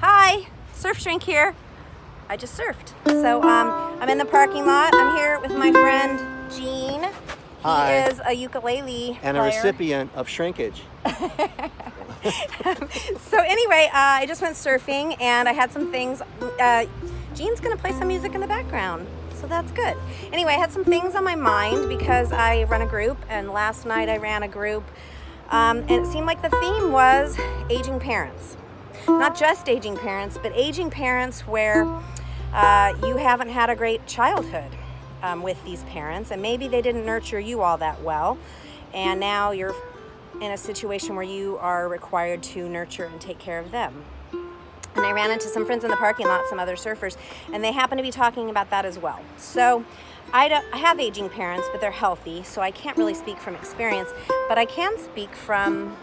Hi, Surfshrink here. I just surfed. So I'm in the parking lot. I'm here with my friend Gene. Hi. He is a ukulele and player. a recipient of shrinkage. So anyway, I just went surfing and I had some things. Gene's gonna play some music in the background, so that's good. Anyway, I had some things on my mind because I run a group, and last night I ran a group, and it seemed like the theme was aging parents. Not just aging parents, but aging parents where you haven't had a great childhood with these parents, and maybe they didn't nurture you all that well, and now you're in a situation where you are required to nurture and take care of them. And I ran into some friends in the parking lot, some other surfers, and they happen to be talking about that as well. So I have aging parents, but they're healthy, so I can't really speak from experience, but I can speak from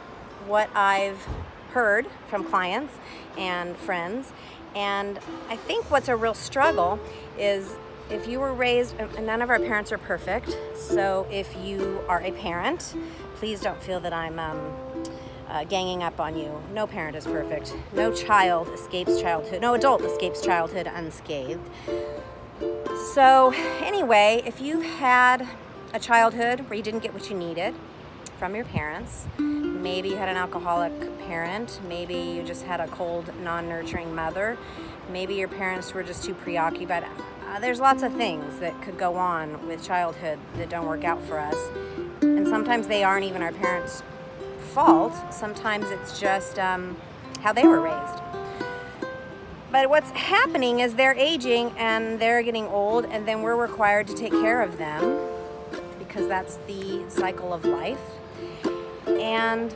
what I've heard from clients and friends. And I think what's a real struggle is if you were raised, and none of our parents are perfect, so if you are a parent, please don't feel that I'm ganging up on you. No parent is perfect. No child escapes childhood. No adult escapes childhood unscathed. So anyway, if you've had a childhood where you didn't get what you needed from your parents, maybe you had an alcoholic parent, maybe you just had a cold, non-nurturing mother, maybe your parents were just too preoccupied. There's lots of things that could go on with childhood that don't work out for us. And sometimes they aren't even our parents' fault. Sometimes it's just how they were raised. But what's happening is they're aging and they're getting old, and then we're required to take care of them because that's the cycle of life. And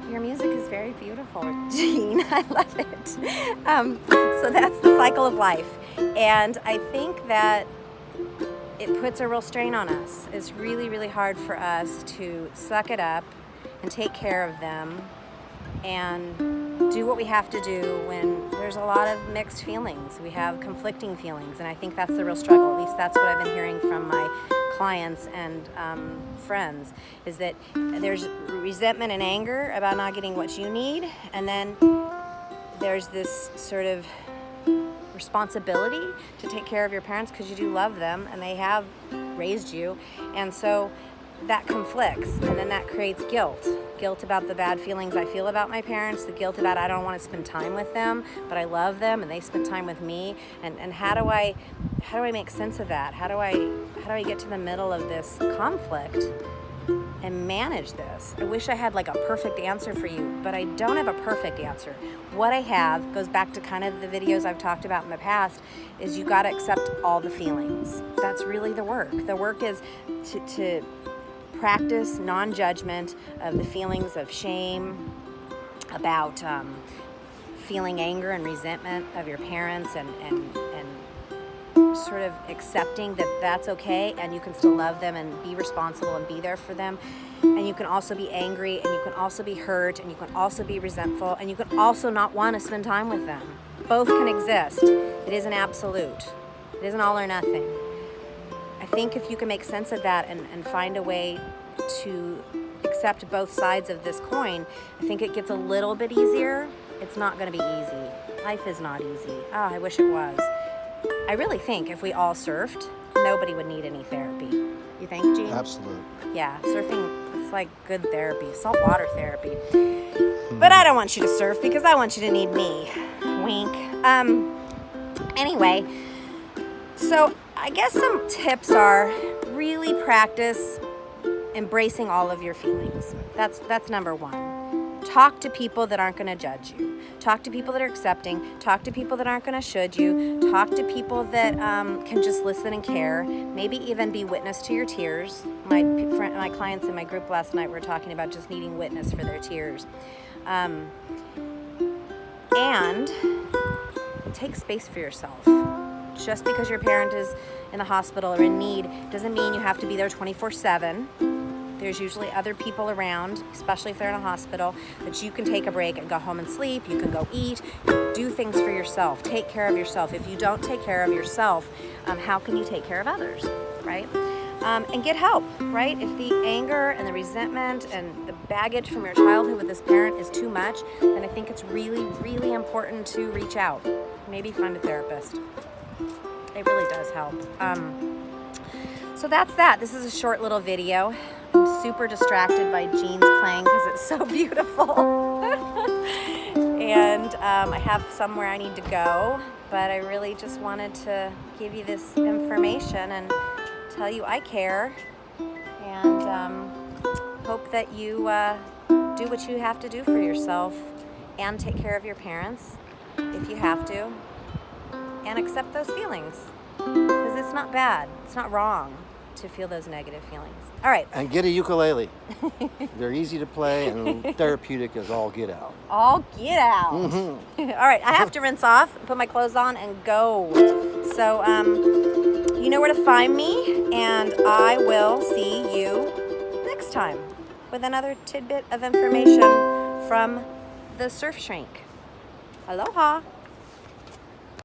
your music is very beautiful, Gene. I love it. So that's the cycle of life. And I think that it puts a real strain on us. It's really, really hard for us to suck it up and take care of them and do what we have to do when there's a lot of mixed feelings. We have conflicting feelings, and I think that's the real struggle. At least that's what I've been hearing from my clients and friends, is that there's resentment and anger about not getting what you need, and then there's this sort of responsibility to take care of your parents because you do love them and they have raised you, and so that conflicts, and then that creates guilt about the bad feelings I feel about my parents, the guilt about I don't want to spend time with them, but I love them and they spend time with me, and how do I make sense of that? How do I get to the middle of this conflict and manage this? I wish I had like a perfect answer for you, but I don't have a perfect answer. What I have goes back to kind of the videos I've talked about in the past, is you got to accept all the feelings. That's really the work. The work is to practice non-judgment of the feelings of shame, about feeling anger and resentment of your parents, and sort of accepting that that's okay, and you can still love them and be responsible and be there for them. And you can also be angry, and you can also be hurt, and you can also be resentful, and you can also not want to spend time with them. Both can exist. It isn't absolute. It isn't all or nothing. I think if you can make sense of that and find a way to accept both sides of this coin, I think it gets a little bit easier. It's not going to be easy. Life is not easy. Oh, I wish it was. I really think if we all surfed, nobody would need any therapy. You think, Gene? Absolutely. Yeah, surfing, it's like good therapy, saltwater therapy. But I don't want you to surf because I want you to need me. Wink. Anyway, so I guess some tips are really practice embracing all of your feelings. That's number one. Talk to people that aren't going to judge you. Talk to people that are accepting. Talk to people that aren't going to should you. Talk to people that can just listen and care. Maybe even be witness to your tears. My clients in my group last night were talking about just needing witness for their tears. And take space for yourself. Just because your parent is in the hospital or in need doesn't mean you have to be there 24/7. There's usually other people around, especially if they're in a hospital, that you can take a break and go home and sleep. You can go eat, do things for yourself, take care of yourself. If you don't take care of yourself, how can you take care of others, right? And get help, right? If the anger and the resentment and the baggage from your childhood with this parent is too much, then I think it's really, really important to reach out. Maybe find a therapist. It really does help. So that's that. This is a short little video. I'm super distracted by Jeans playing because it's so beautiful. And I have somewhere I need to go, but I really just wanted to give you this information and tell you I care, and hope that you do what you have to do for yourself and take care of your parents if you have to, and accept those feelings, because it's not bad, it's not wrong to feel those negative feelings. All right. And get a ukulele. They're easy to play and therapeutic as all get out. All get out. Mm-hmm. All right, I have to rinse off, put my clothes on, and go. So, you know where to find me, and I will see you next time with another tidbit of information from the Surfshrink. Aloha.